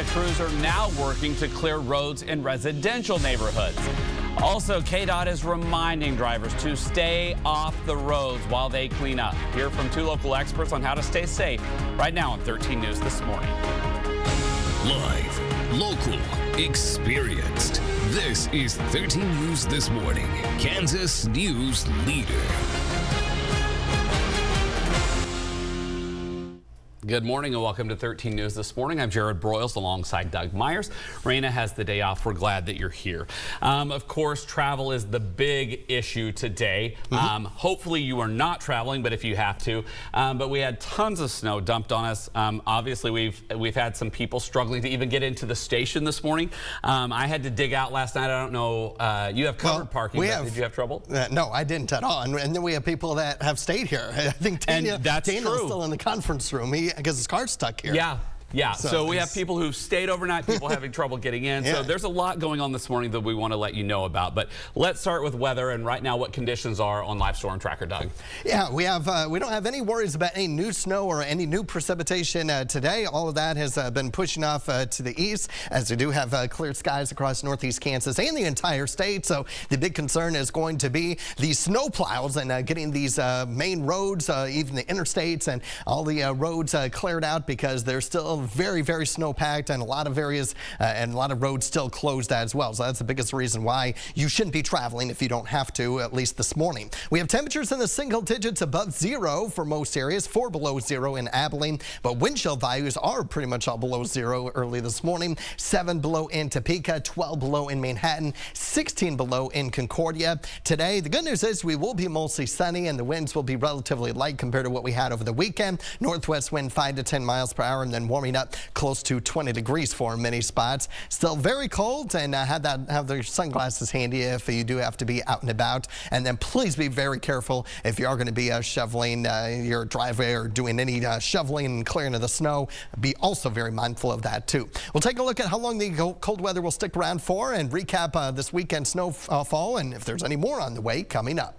Topeka crews are now working to clear roads in residential neighborhoods. Also, KDOT is reminding drivers to stay off the roads while they clean up. Hear from two local experts on how to stay safe right now on 13 News This Morning. Live, local, experienced. This is 13 News This Morning, Kansas News Leader. Good morning and welcome to 13 News This Morning. I'm Jared Broyles alongside Doug Myers. Raina has the day off. We're glad that you're here. Of course, travel is the big issue today. Hopefully you are not traveling, but if you have to. But we had tons of snow dumped on us. Obviously, we've had some people struggling to even get into the station this morning. I had to dig out last night. I don't know. You have covered parking. Did you have trouble? No, I didn't at all. And then we have people that have stayed here. I think Daniel's still in the conference room. Because his car's stuck here. Yeah, so we have people who've stayed overnight, people having trouble getting in. So there's a lot going on this morning that we want to let you know about. But let's start with weather and right now what conditions are on Live Storm Tracker, Doug. Yeah, we don't have any worries about any new snow or any new precipitation today. All of that has been pushing off to the east as we do have clear skies across northeast Kansas and the entire state. So the big concern is going to be the snow plows and getting these main roads, even the interstates and all the roads cleared out because they're still very, very snow packed and a lot of areas and a lot of roads still closed as well. So that's the biggest reason why you shouldn't be traveling if you don't have to, at least this morning. We have temperatures in the single digits above zero for most areas, 4 below zero in Abilene, but wind chill values are pretty much all below zero early this morning. 7 below in Topeka, 12 below in Manhattan, 16 below in Concordia. Today, the good news is we will be mostly sunny and the winds will be relatively light compared to what we had over the weekend. Northwest wind 5 to 10 miles per hour and then warming up close to 20 degrees for many spots. Still very cold and have their sunglasses handy if you do have to be out and about. And then please be very careful if you are going to be shoveling your driveway or doing any shoveling and clearing of the snow. Be also very mindful of that too. We'll take a look at how long the cold weather will stick around for and recap this weekend snowfall and if there's any more on the way coming up.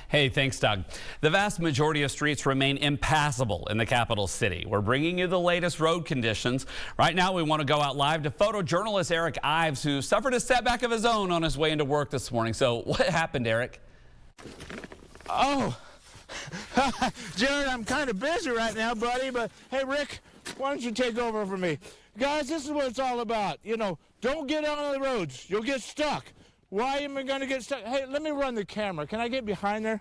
Hey, thanks, Doug. The vast majority of streets remain impassable in the capital city. We're bringing you the latest road conditions. Right now, we want to go out live to photojournalist Eric Ives, who suffered a setback of his own on his way into work this morning. So what happened, Eric? Oh, Jared, I'm kind of busy right now, buddy, but hey, Rick, why don't you take over for me? Guys, this is what it's all about. You know, don't get on the roads. You'll get stuck. Why am I going to get stuck? Hey, let me run the camera. Can I get behind there?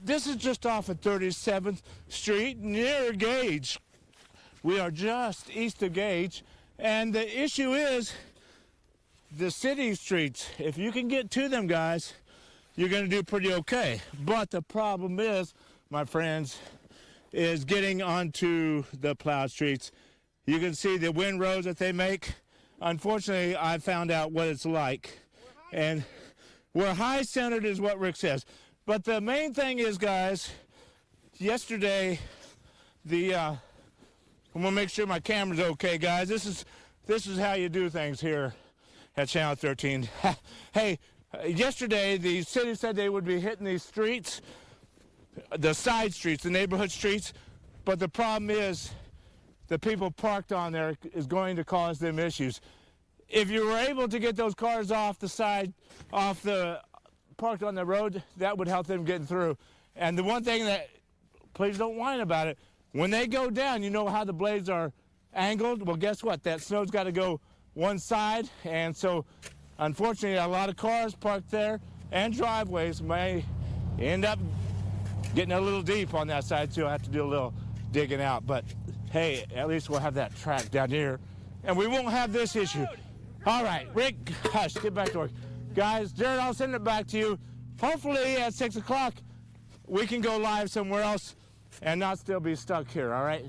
This is just off of 37th Street near Gage. We are just east of Gage. And the issue is the city streets. If you can get to them, guys, you're going to do pretty okay. But the problem is, my friends, is getting onto the plowed streets. You can see the wind roads that they make. Unfortunately, I found out what it's like, and we're high-centered is what Rick says. But the main thing is, guys, yesterday, I'm gonna make sure my camera's okay, guys. This is how you do things here at Channel 13. Hey, yesterday the city said they would be hitting these streets, the side streets, the neighborhood streets, but the problem is, the people parked on there is going to cause them issues. If you were able to get those cars off the side, parked on the road, that would help them getting through. And the one thing that, please don't whine about it, when they go down, you know how the blades are angled? Well, guess what? That snow's got to go one side. And so, unfortunately, a lot of cars parked there and driveways may end up getting a little deep on that side, so you'll have to do a little digging out. But hey, at least we'll have that track down here, and we won't have this issue. All right, Rick, hush, get back to work. Guys, Jared, I'll send it back to you. Hopefully at 6 o'clock, we can go live somewhere else and not still be stuck here, all right?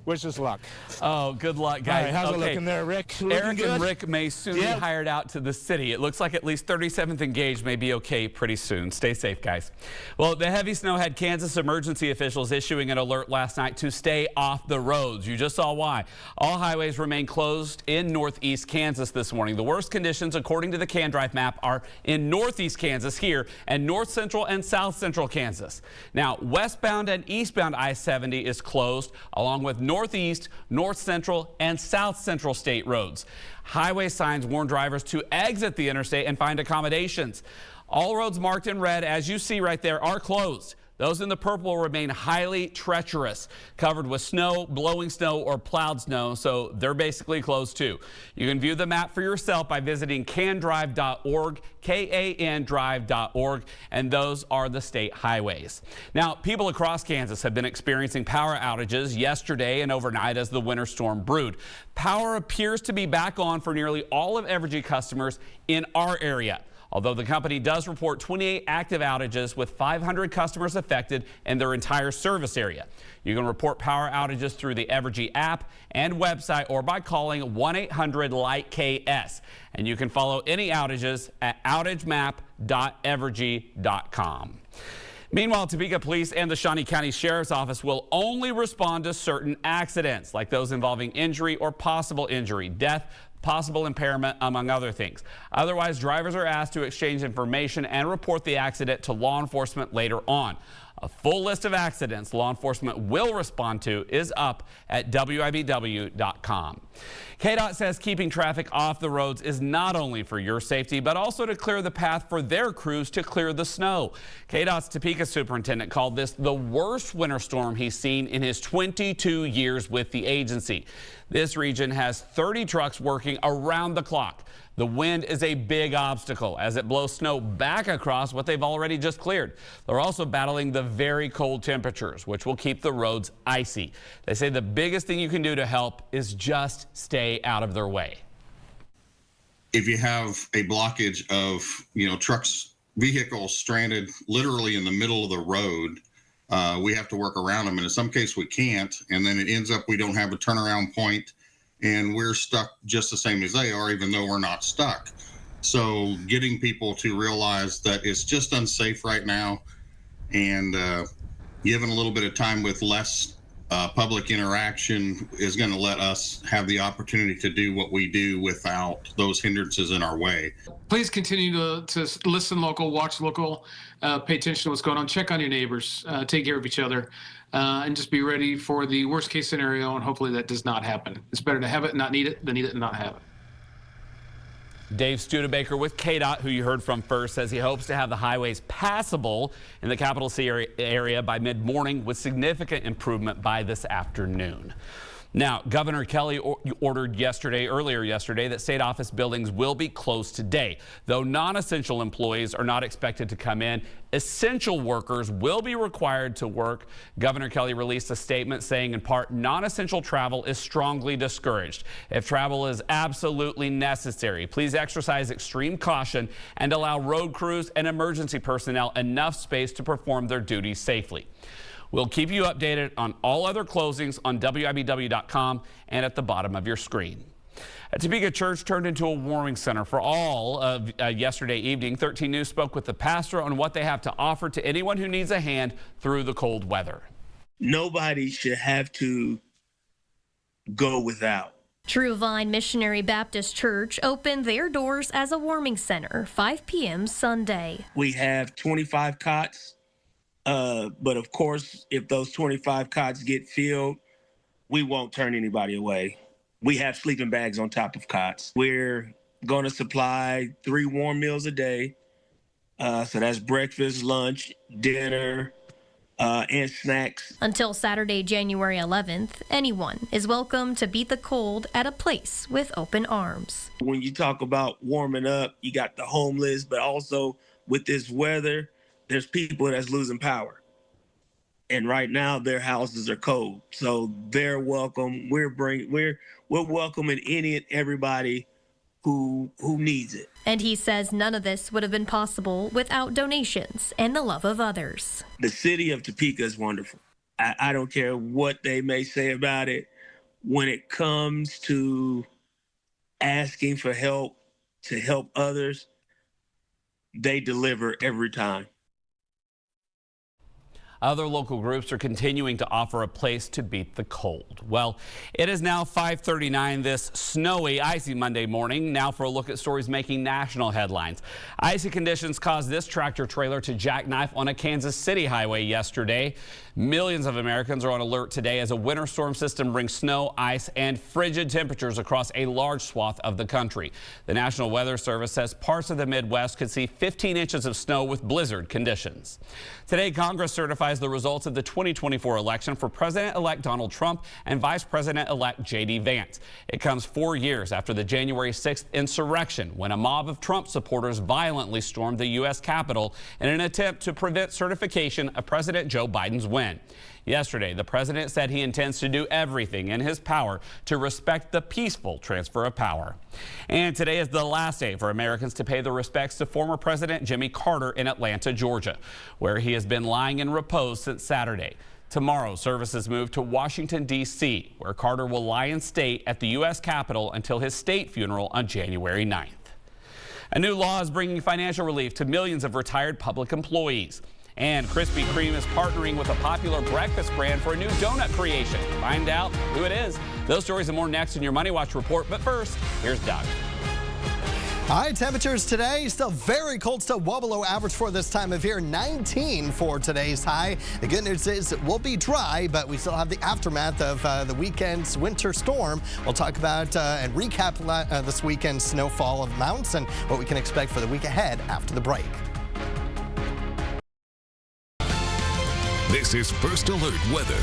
Wish us luck. Oh, good luck, guys. All right, how's it looking there, Rick? Eric and Rick may soon be hired out to the city. It looks like at least 37th and Gage may be okay pretty soon. Stay safe, guys. Well, the heavy snow had Kansas emergency officials issuing an alert last night to stay off the roads. You just saw why. All highways remain closed in northeast Kansas this morning. The worst conditions, according to the CanDrive map, are in northeast Kansas here and north central and south central Kansas. Now, westbound and eastbound I-70 is closed, along with north northeast, north central, and south central state roads. Highway signs warn drivers to exit the interstate and find accommodations. All roads marked in red, as you see right there, are closed. Those in the purple remain highly treacherous, covered with snow, blowing snow, or plowed snow, so they're basically closed too. You can view the map for yourself by visiting candrive.org, KANDrive.org, and those are the state highways. Now, people across Kansas have been experiencing power outages yesterday and overnight as the winter storm brewed. Power appears to be back on for nearly all of Evergy customers in our area, although the company does report 28 active outages with 500 customers affected in their entire service area. You can report power outages through the Evergy app and website or by calling 1-800-LIGHT-KS. And you can follow any outages at outagemap.evergy.com. Meanwhile, Topeka Police and the Shawnee County Sheriff's Office will only respond to certain accidents, like those involving injury or possible injury, death, possible impairment, among other things. Otherwise, drivers are asked to exchange information and report the accident to law enforcement later on. A full list of accidents law enforcement will respond to is up at WIBW.com. KDOT says keeping traffic off the roads is not only for your safety, but also to clear the path for their crews to clear the snow. KDOT's Topeka superintendent called this the worst winter storm he's seen in his 22 years with the agency. This region has 30 trucks working around the clock. The wind is a big obstacle as it blows snow back across what they've already just cleared. They're also battling the very cold temperatures, which will keep the roads icy. They say the biggest thing you can do to help is just stay out of their way. If you have a blockage of, trucks, vehicles stranded literally in the middle of the road, we have to work around them. And in some cases we can't. And then it ends up we don't have a turnaround point. And we're stuck just the same as they are, even though we're not stuck. So getting people to realize that it's just unsafe right now, and given a little bit of time with less public interaction is going to let us have the opportunity to do what we do without those hindrances in our way. Please continue to listen local, watch local, pay attention to what's going on, check on your neighbors, take care of each other. And just be ready for the worst case scenario, and hopefully that does not happen. It's better to have it and not need it than need it and not have it. Dave Studebaker with KDOT, who you heard from first, says he hopes to have the highways passable in the capital city area by mid-morning with significant improvement by this afternoon. Now, Governor Kelly ordered earlier yesterday that state office buildings will be closed today. Though non-essential employees are not expected to come in, essential workers will be required to work. Governor Kelly released a statement saying, in part, non-essential travel is strongly discouraged. If travel is absolutely necessary, please exercise extreme caution and allow road crews and emergency personnel enough space to perform their duties safely. We'll keep you updated on all other closings on WIBW.com and at the bottom of your screen. A Topeka church turned into a warming center for all of yesterday evening. 13 News spoke with the pastor on what they have to offer to anyone who needs a hand through the cold weather. Nobody should have to go without. True Vine Missionary Baptist Church opened their doors as a warming center, 5 p.m. Sunday. We have 25 cots. But of course, if those 25 cots get filled, we won't turn anybody away. We have sleeping bags on top of cots. We're going to supply 3 warm meals a day. So that's breakfast, lunch, dinner, and snacks. Until Saturday, January 11th, anyone is welcome to beat the cold at a place with open arms. When you talk about warming up, you got the homeless, but also with this weather, there's people that's losing power. And right now their houses are cold. So they're welcome. We're welcoming any and everybody who needs it. And he says none of this would have been possible without donations and the love of others. The city of Topeka is wonderful. I don't care what they may say about it. When it comes to asking for help to help others, they deliver every time. Other local groups are continuing to offer a place to beat the cold. Well, it is now 5:39 this snowy, icy Monday morning. Now for a look at stories making national headlines. Icy conditions caused this tractor trailer to jackknife on a Kansas City highway yesterday. Millions of Americans are on alert today as a winter storm system brings snow, ice, and frigid temperatures across a large swath of the country. The National Weather Service says parts of the Midwest could see 15 inches of snow with blizzard conditions. Today, Congress certifies the results of the 2024 election for President-elect Donald Trump and Vice President-elect J.D. Vance. It comes 4 years after the January 6th insurrection, when a mob of Trump supporters violently stormed the U.S. Capitol in an attempt to prevent certification of President Joe Biden's win. Yesterday, the president said he intends to do everything in his power to respect the peaceful transfer of power. And today is the last day for Americans to pay their respects to former President Jimmy Carter in Atlanta, Georgia, where he has been lying in repose since Saturday. Tomorrow, services move to Washington, D.C., where Carter will lie in state at the U.S. Capitol until his state funeral on January 9th. A new law is bringing financial relief to millions of retired public employees. And Krispy Kreme is partnering with a popular breakfast brand for a new donut creation. Find out who it is. Those stories and more next in your Money Watch report. But first, here's Doug. High temperatures today, still very cold, still well below average for this time of year. 19 for today's high. The good news is it will be dry, but we still have the aftermath of the weekend's winter storm. We'll talk about and recap this weekend's snowfall amounts and what we can expect for the week ahead after the break. This is First Alert Weather.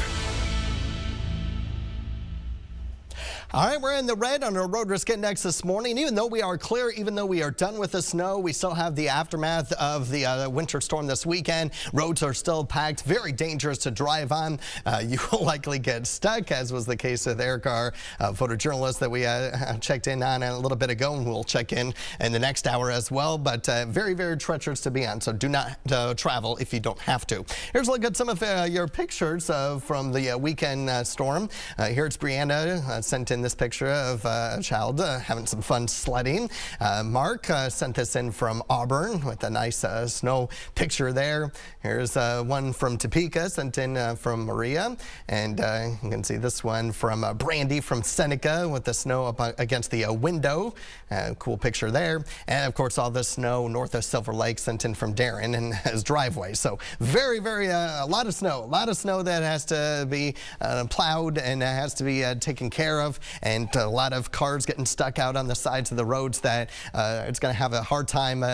All right, we're in the red on our road risk index this morning. Even though we are clear, even though we are done with the snow, we still have the aftermath of the winter storm this weekend. Roads are still packed, very dangerous to drive on. You will likely get stuck, as was the case with Eric, our photojournalist that we checked in on a little bit ago, and we'll check in the next hour as well. But very, very treacherous to be on, so do not travel if you don't have to. Here's a look at some of your pictures from the weekend storm. Here it's Brianna sent in this picture of a child having some fun sledding. Mark sent this in from Auburn with a nice snow picture there. Here's one from Topeka sent in from Maria. And you can see this one from Brandy from Seneca with the snow up against the window. Cool picture there. And of course, all the snow north of Silver Lake sent in from Darren and his driveway. So very, very, a lot of snow that has to be plowed and has to be taken care of. And a lot of cars getting stuck out on the sides of the roads that it's going to have a hard time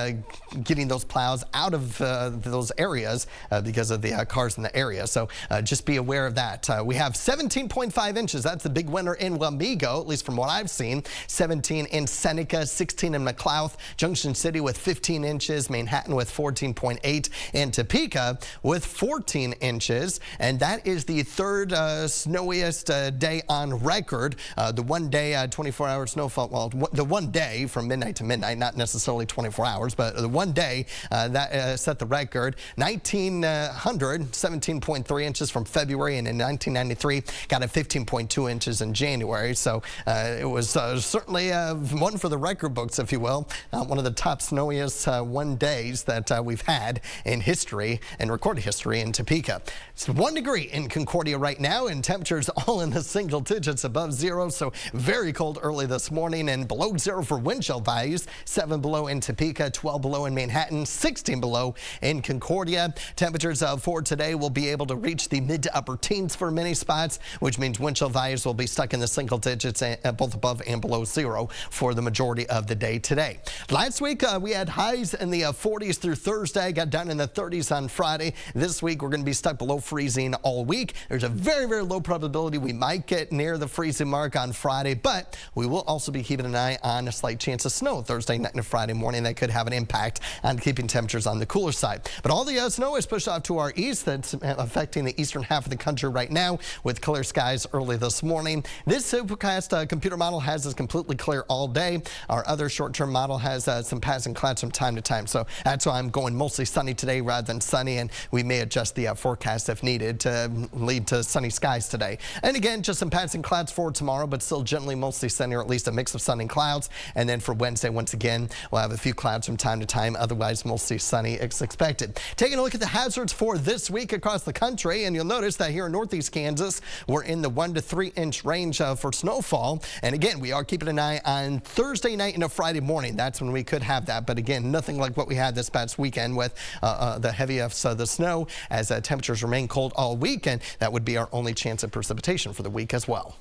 getting those plows out of those areas because of the cars in the area. So just be aware of that. We have 17.5 inches. That's the big winner in Wamego, at least from what I've seen. 17 in Seneca, 16 in McLouth, Junction City with 15 inches, Manhattan with 14.8, and Topeka with 14 inches. And that is the third snowiest day on record. The one-day 24-hour snowfall, well, the one day from midnight to midnight, not necessarily 24 hours, but the one day that set the record. 1900, 17.3 inches from February, and in 1993, got a 15.2 inches in January. So it was certainly one for the record books, if you will. One of the top snowiest one days that we've had in history, in recorded history in Topeka. It's 1 degree in Concordia right now, and temperatures all in the single digits above zero. So very cold early this morning, and below zero for wind chill values. 7 below in Topeka, 12 below in Manhattan, 16 below in Concordia. Temperatures for today will be able to reach the mid to upper teens for many spots, which means wind chill values will be stuck in the single digits, both above and below zero for the majority of the day today. Last week we had highs in the 40s through Thursday, got down in the 30s on Friday. This week we're going to be stuck below freezing all week. There's a very, very low probability we might get near the freezing mark on Friday, but we will also be keeping an eye on a slight chance of snow Thursday night and Friday morning. That could have an impact on keeping temperatures on the cooler side. But all the snow is pushed off to our east. That's affecting the eastern half of the country right now with clear skies early this morning. This Supercast computer model has us completely clear all day. Our other short-term model has some passing clouds from time to time. So that's why I'm going mostly sunny today rather than sunny, and we may adjust the forecast if needed to lead to sunny skies today. And again, just some passing clouds for tomorrow. but still gently mostly sunny, or at least a mix of sun and clouds. And then for Wednesday, once again, we'll have a few clouds from time to time. Otherwise, mostly sunny as expected. Taking a look at the hazards for this week across the country, and you'll notice that here in northeast Kansas, we're in the 1 to 3 inch range for snowfall. And again, we are keeping an eye on Thursday night into Friday morning. That's when we could have that. But again, nothing like what we had this past weekend with the heaviest of the snow, as temperatures remain cold all week, and that would be our only chance of precipitation for the week as well.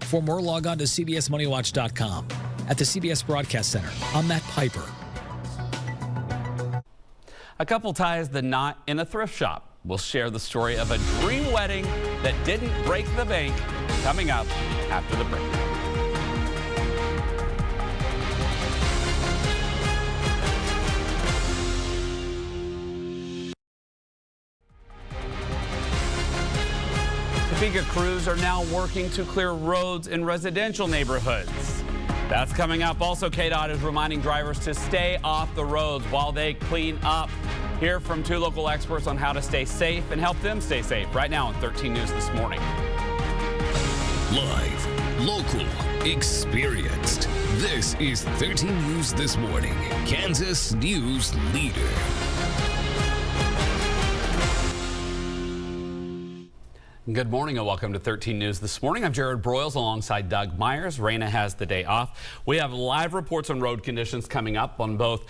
For more, log on to CBSMoneyWatch.com. At the CBS Broadcast Center, I'm Matt Piper. A couple ties the knot in a thrift shop. We'll share the story of a dream wedding that didn't break the bank, coming up after the break. Topeka crews are now working to clear roads in residential neighborhoods. That's coming up. Also, KDOT is reminding drivers to stay off the roads while they clean up. Hear from 2 local experts on how to stay safe and help them stay safe right now on 13 News This Morning. Live, local, experienced. This is 13 News This Morning, Kansas News Leader. Good morning and welcome to 13 News This Morning. I'm Jared Broyles alongside Doug Myers. Raina has the day off. We have live reports on road conditions coming up on both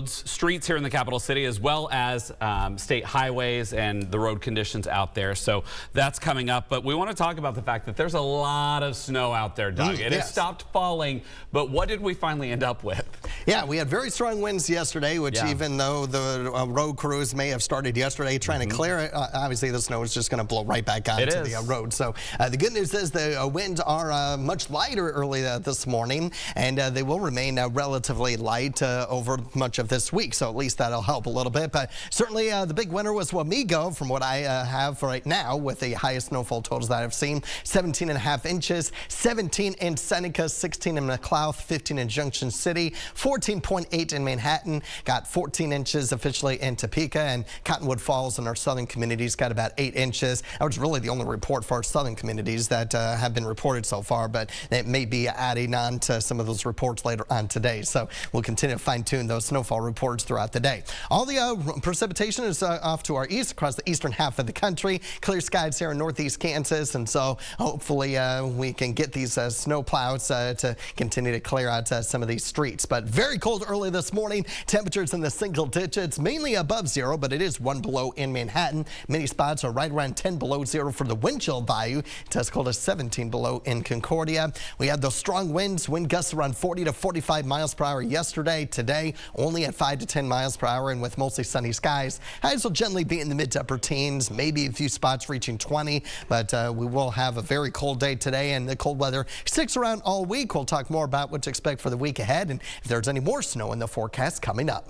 streets here in the capital city, as well as state highways and the road conditions out there. So that's coming up. But we want to talk about the fact that there's a lot of snow out there, Doug. It has stopped falling. But what did we finally end up with? Yeah, we had very strong winds yesterday, which even though the road crews may have started yesterday trying to clear it, obviously the snow is just going to blow right back onto the road. So the good news is the winds are much lighter early this morning, and they will remain relatively light over much of this week. So at least that'll help a little bit. But certainly the big winner was Wamego, from what I have right now, with the highest snowfall totals that I've seen. 17.5 inches, 17 in Seneca, 16 in McLeod, 15 in Junction City, 14.8 in Manhattan, got 14 inches officially in Topeka, and Cottonwood Falls in our southern communities got about 8 inches. That was really the only report for our southern communities that have been reported so far, but it may be adding on to some of those reports later on today. So we'll continue to fine-tune those snowfall reports throughout the day. All the precipitation is off to our east, across the eastern half of the country. Clear skies here in northeast Kansas, and so hopefully we can get these snow plows to continue to clear out some of these streets. But very cold early this morning. Temperatures in the single digits, mainly above zero, but it is 1 below in Manhattan. Many spots are right around 10 below zero for the wind chill value. Test called a 17 below in Concordia. We had those strong winds, wind gusts around 40 to 45 miles per hour yesterday. Today, only at 5 to 10 miles per hour, and with mostly sunny skies. Highs will generally be in the mid to upper teens, maybe a few spots reaching 20, but we will have a very cold day today, and the cold weather sticks around all week. We'll talk more about what to expect for the week ahead, and if there's any more snow in the forecast coming up.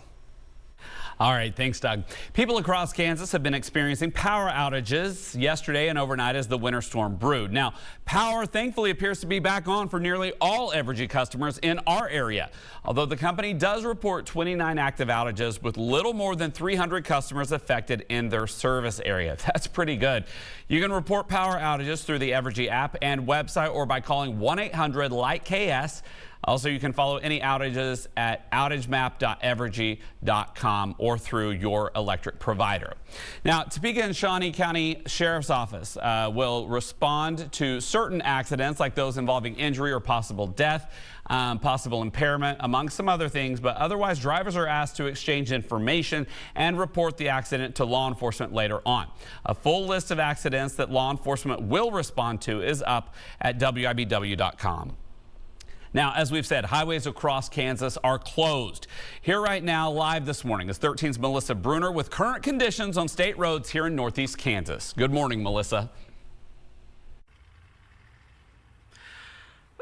All right, thanks, Doug. People across Kansas have been experiencing power outages yesterday and overnight as the winter storm brewed. Now, power thankfully appears to be back on for nearly all Evergy customers in our area, although the company does report 29 active outages with little more than 300 customers affected in their service area. That's pretty good. You can report power outages through the Evergy app and website, or by calling 1-800-LIKE-KS. Also, you can follow any outages at outagemap.evergy.com or through your electric provider. Now, Topeka and Shawnee County Sheriff's Office will respond to certain accidents like those involving injury or possible death, possible impairment, among some other things, but otherwise drivers are asked to exchange information and report the accident to law enforcement later on. A full list of accidents that law enforcement will respond to is up at WIBW.com. Now, as we've said, highways across Kansas are closed. Here right now, live this morning, is 13's Melissa Bruner with current conditions on state roads here in northeast Kansas. Good morning, Melissa.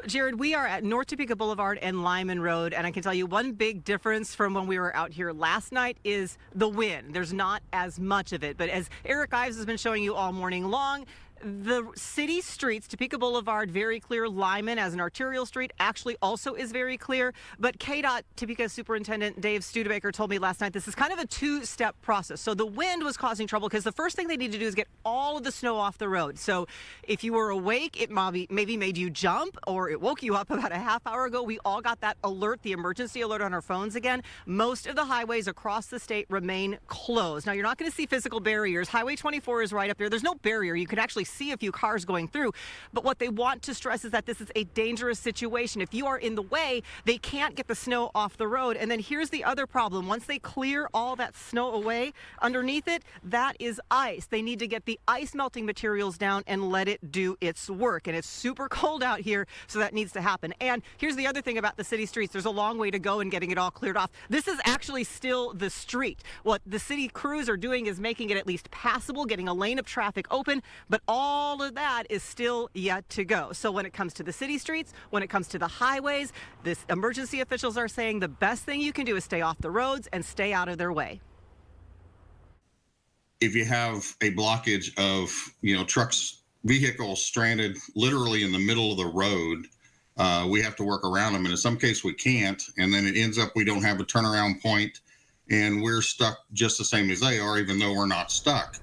Jared, we are at North Topeka Boulevard and Lyman Road, and I can tell you one big difference from when we were out here last night is the wind. There's not as much of it, but as Eric Ives has been showing you all morning long, The city streets, Topeka Boulevard, very clear. Lyman as an arterial street actually also is very clear. But KDOT Topeka Superintendent Dave Studebaker told me last night this is kind of a two-step process. So the wind was causing trouble because the first thing they need to do is get all of the snow off the road. So if you were awake, it maybe made you jump or it woke you up about a half hour ago. We all got that alert, the emergency alert on our phones again. Most of the highways across the state remain closed. Now, you're not going to see physical barriers. Highway 24 is right up there. There's no barrier. You can actually see a few cars going through. But what they want to stress is that this is a dangerous situation. If you are in the way, they can't get the snow off the road. And then here's the other problem. Once they clear all that snow away, underneath it, that is ice. They need to get the ice melting materials down and let it do its work. And it's super cold out here, so that needs to happen. And here's the other thing about the city streets. There's a long way to go in getting it all cleared off. This is actually still the street. What the city crews are doing is making it at least passable, getting a lane of traffic open, but all of that is still yet to go. So when it comes to the city streets, when it comes to the highways, this emergency officials are saying the best thing you can do is stay off the roads and stay out of their way. If you have a blockage of, trucks, vehicles stranded literally in the middle of the road, we have to work around them. And in some cases we can't. And then it ends up we don't have a turnaround point and we're stuck just the same as they are, even though we're not stuck.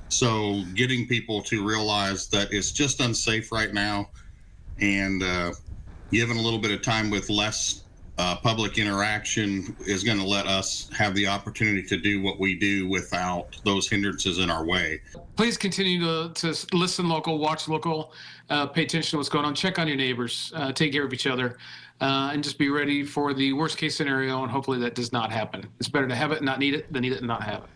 So getting people to realize that it's just unsafe right now and given a little bit of time with less public interaction is going to let us have the opportunity to do what we do without those hindrances in our way. Please continue to listen local, watch local, pay attention to what's going on, check on your neighbors, take care of each other, and just be ready for the worst case scenario, and hopefully that does not happen. It's better to have it and not need it than need it and not have it.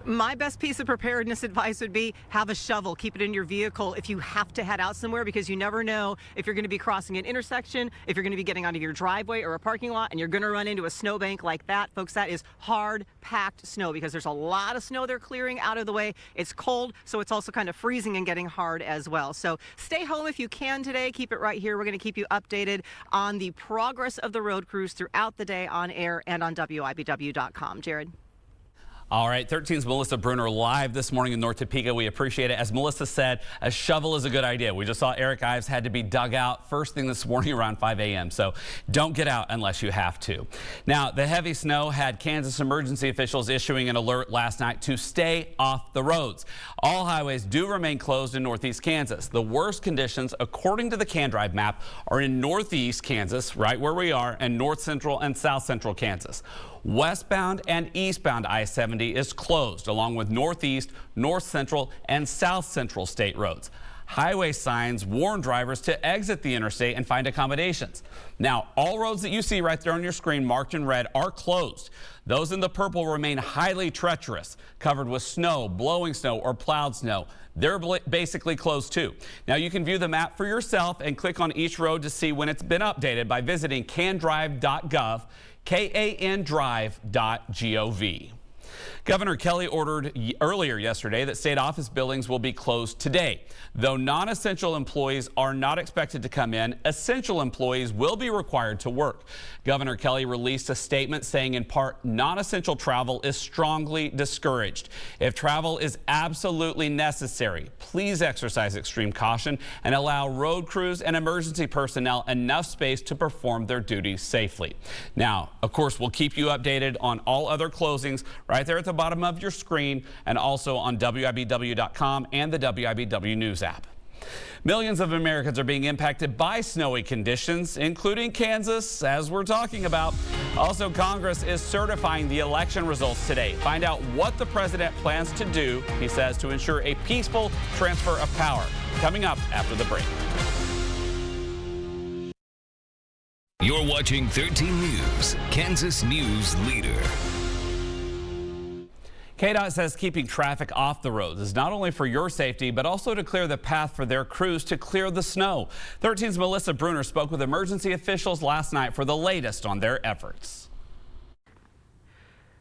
My best piece of preparedness advice would be have a shovel. Keep it in your vehicle if you have to head out somewhere, because you never know if you're going to be crossing an intersection, if you're going to be getting onto your driveway or a parking lot, and you're going to run into a snowbank like that. Folks, that is hard packed snow because there's a lot of snow they're clearing out of the way. It's cold, so it's also kind of freezing and getting hard as well. So stay home if you can today. Keep it right here. We're going to keep you updated on the progress of the road crews throughout the day on air and on WIBW.com. Jared. All right, 13's Melissa Bruner live this morning in North Topeka. We appreciate it. As Melissa said, a shovel is a good idea. We just saw Eric Ives had to be dug out first thing this morning around 5 a.m. So don't get out unless you have to. Now, the heavy snow had Kansas emergency officials issuing an alert last night to stay off the roads. All highways do remain closed in northeast Kansas. The worst conditions, according to the CanDrive map, are in northeast Kansas, right where we are, and north central and south central Kansas. Westbound and eastbound I-70 is closed, along with northeast, north central, and south central state roads. Highway signs warn drivers to exit the interstate and find accommodations. Now, all roads that you see right there on your screen marked in red are closed. Those in the purple remain highly treacherous, covered with snow, blowing snow, or plowed snow. They're basically closed too. Now, you can view the map for yourself and click on each road to see when it's been updated by visiting candrive.gov, kandrive.gov. Governor Kelly ordered earlier yesterday that state office buildings will be closed today. Though non-essential employees are not expected to come in, essential employees will be required to work. Governor Kelly released a statement saying in part, non-essential travel is strongly discouraged. If travel is absolutely necessary, please exercise extreme caution and allow road crews and emergency personnel enough space to perform their duties safely. Now, of course, we'll keep you updated on all other closings right there at the bottom of your screen and also on WIBW.com and the WIBW News app. Millions of Americans are being impacted by snowy conditions, including Kansas, as we're talking about. Also, Congress is certifying the election results today. Find out what the president plans to do, he says, to ensure a peaceful transfer of power. Coming up after the break. You're watching 13 News, Kansas News Leader. KDOT says keeping traffic off the roads is not only for your safety, but also to clear the path for their crews to clear the snow. 13's Melissa Bruner spoke with emergency officials last night for the latest on their efforts.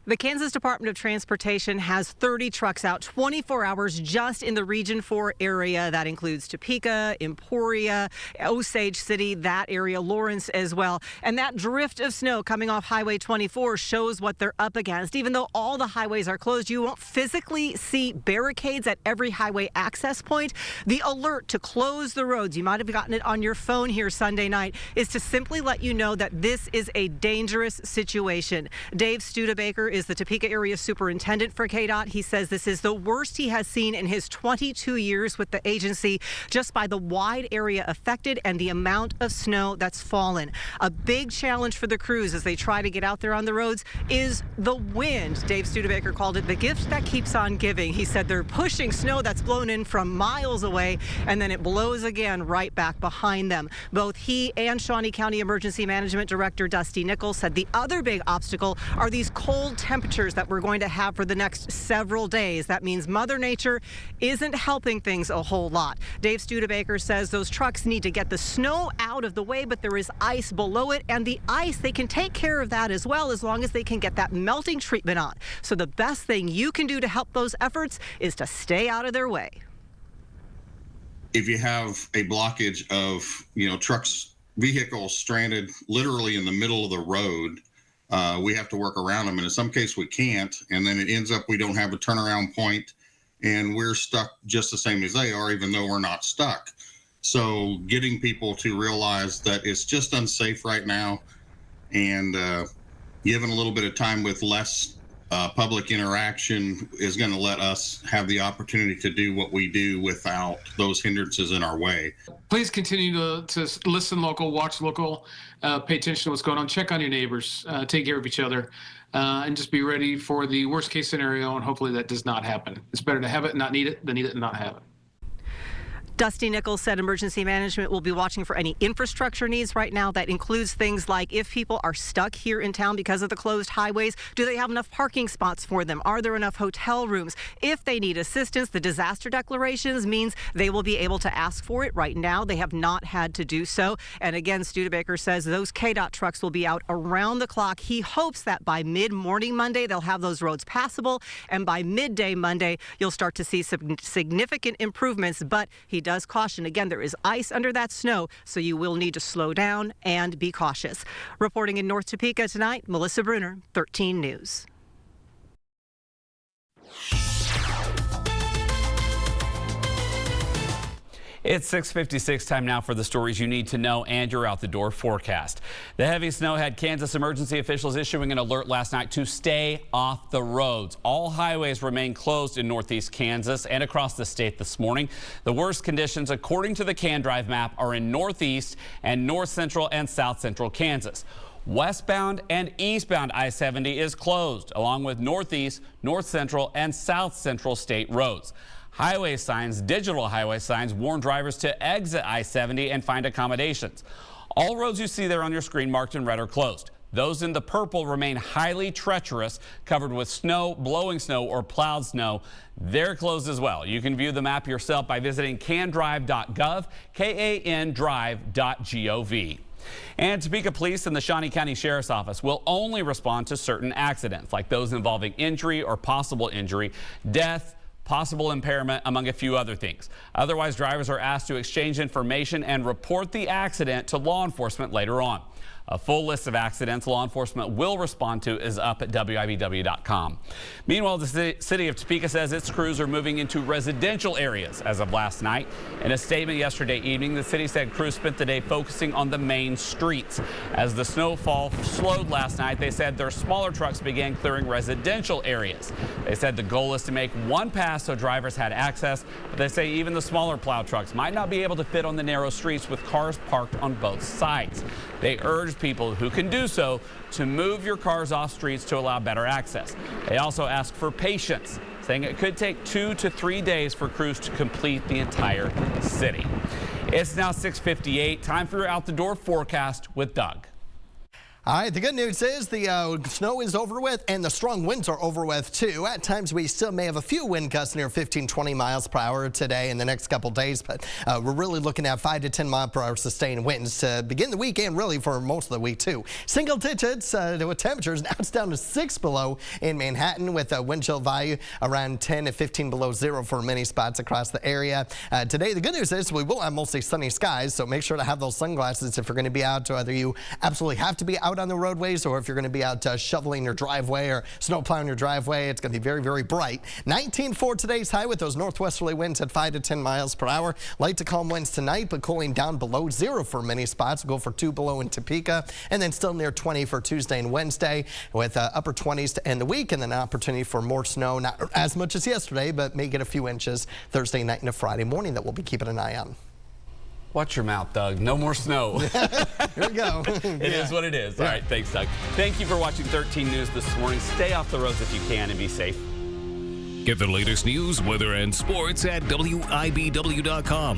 The Kansas Department of Transportation has 30 trucks out 24 hours just in the Region 4 area. That includes Topeka, Emporia, Osage City, that area, Lawrence as well. And that drift of snow coming off Highway 24 shows what they're up against. Even though all the highways are closed, you won't physically see barricades at every highway access point. The alert to close the roads, you might have gotten it on your phone here Sunday night, is to simply let you know that this is a dangerous situation. Dave Studebaker is the Topeka area superintendent for KDOT. He says this is the worst he has seen in his 22 years with the agency, just by the wide area affected and the amount of snow that's fallen. A big challenge for the crews as they try to get out there on the roads is the wind. Dave Studebaker called it the gift that keeps on giving. He said they're pushing snow that's blown in from miles away, and then it blows again right back behind them. Both he and Shawnee County Emergency Management Director Dusty Nichols said the other big obstacle are these cold temperatures that we're going to have for the next several days. That means Mother Nature isn't helping things a whole lot. Dave Studebaker says those trucks need to get the snow out of the way, but there is ice below it, and the ice, they can take care of that as well as long as they can get that melting treatment on. So the best thing you can do to help those efforts is to stay out of their way. If you have a blockage of, trucks, vehicles stranded literally in the middle of the road, we have to work around them. And in some cases we can't. And then it ends up we don't have a turnaround point and we're stuck just the same as they are, even though we're not stuck. So getting people to realize that it's just unsafe right now, and given a little bit of time with less public interaction is going to let us have the opportunity to do what we do without those hindrances in our way. Please continue to listen local, watch local, pay attention to what's going on, check on your neighbors, take care of each other, and just be ready for the worst case scenario, and hopefully that does not happen. It's better to have it and not need it than need it and not have it. Dusty Nichols said emergency management will be watching for any infrastructure needs right now. That includes things like if people are stuck here in town because of the closed highways, do they have enough parking spots for them? Are there enough hotel rooms? If they need assistance, the disaster declarations means they will be able to ask for it. Right now, they have not had to do so. And again, Studebaker says those KDOT trucks will be out around the clock. He hopes that by mid-morning Monday, they'll have those roads passable. And by midday Monday, you'll start to see some significant improvements. But he does caution, again, there is ice under that snow, so you will need to slow down and be cautious. Reporting in North Topeka tonight, Melissa Bruner, 13 News. It's 6:56 time now for the stories you need to know and your out the door forecast. The heavy snow had Kansas emergency officials issuing an alert last night to stay off the roads. All highways remain closed in northeast Kansas and across the state this morning. The worst conditions, according to the CanDrive map, are in northeast and north central and south central Kansas. Westbound and eastbound I-70 is closed, along with northeast, north central, and south central state roads. Highway signs, digital highway signs, warn drivers to exit I-70 and find accommodations. All roads you see there on your screen marked in red are closed. Those in the purple remain highly treacherous, covered with snow, blowing snow, or plowed snow. They're closed as well. You can view the map yourself by visiting candrive.gov, KANDrive.gov. And Topeka Police and the Shawnee County Sheriff's Office will only respond to certain accidents, like those involving injury or possible injury, death, possible impairment, among a few other things. Otherwise, drivers are asked to exchange information and report the accident to law enforcement later on. A full list of accidents law enforcement will respond to is up at WIBW.com. Meanwhile, the city of Topeka says its crews are moving into residential areas as of last night. In a statement yesterday evening, the city said crews spent the day focusing on the main streets. As the snowfall slowed last night, they said their smaller trucks began clearing residential areas. They said the goal is to make one pass so drivers had access, but they say even the smaller plow trucks might not be able to fit on the narrow streets with cars parked on both sides. They urged people who can do so to move your cars off streets to allow better access. They also ask for patience, saying it could take 2 to 3 days for crews to complete the entire city. It's now 6:58. Time for your out the door forecast with Doug. All right, the good news is the snow is over with and the strong winds are over with too. At times we still may have a few wind gusts near 15-20 miles per hour today in the next couple days, but we're really looking at 5 to 10 mile per hour sustained winds to begin the week and really for most of the week too. Single digits with temperatures. Now it's down to 6 below in Manhattan with a wind chill value around 10 to 15 below zero for many spots across the area. Today the good news is we will have mostly sunny skies, so make sure to have those sunglasses if you're going to be out, whether you absolutely have to be out on the roadways or if you're going to be out shoveling your driveway or snow plowing your driveway. It's going to be very, very bright. 19 for today's high with those northwesterly winds at 5 to 10 miles per hour. Light to calm winds tonight, but cooling down below zero for many spots. We'll go for 2 below in Topeka, and then still near 20 for Tuesday and Wednesday with upper 20s to end the week, and then an opportunity for more snow. Not as much as yesterday, but may get a few inches Thursday night into Friday morning that we'll be keeping an eye on. Watch your mouth, Doug. No more snow. Here we go. It is what it is. All right, thanks, Doug. Thank you for watching 13 News this morning. Stay off the roads if you can and be safe. Get the latest news, weather, and sports at WIBW.com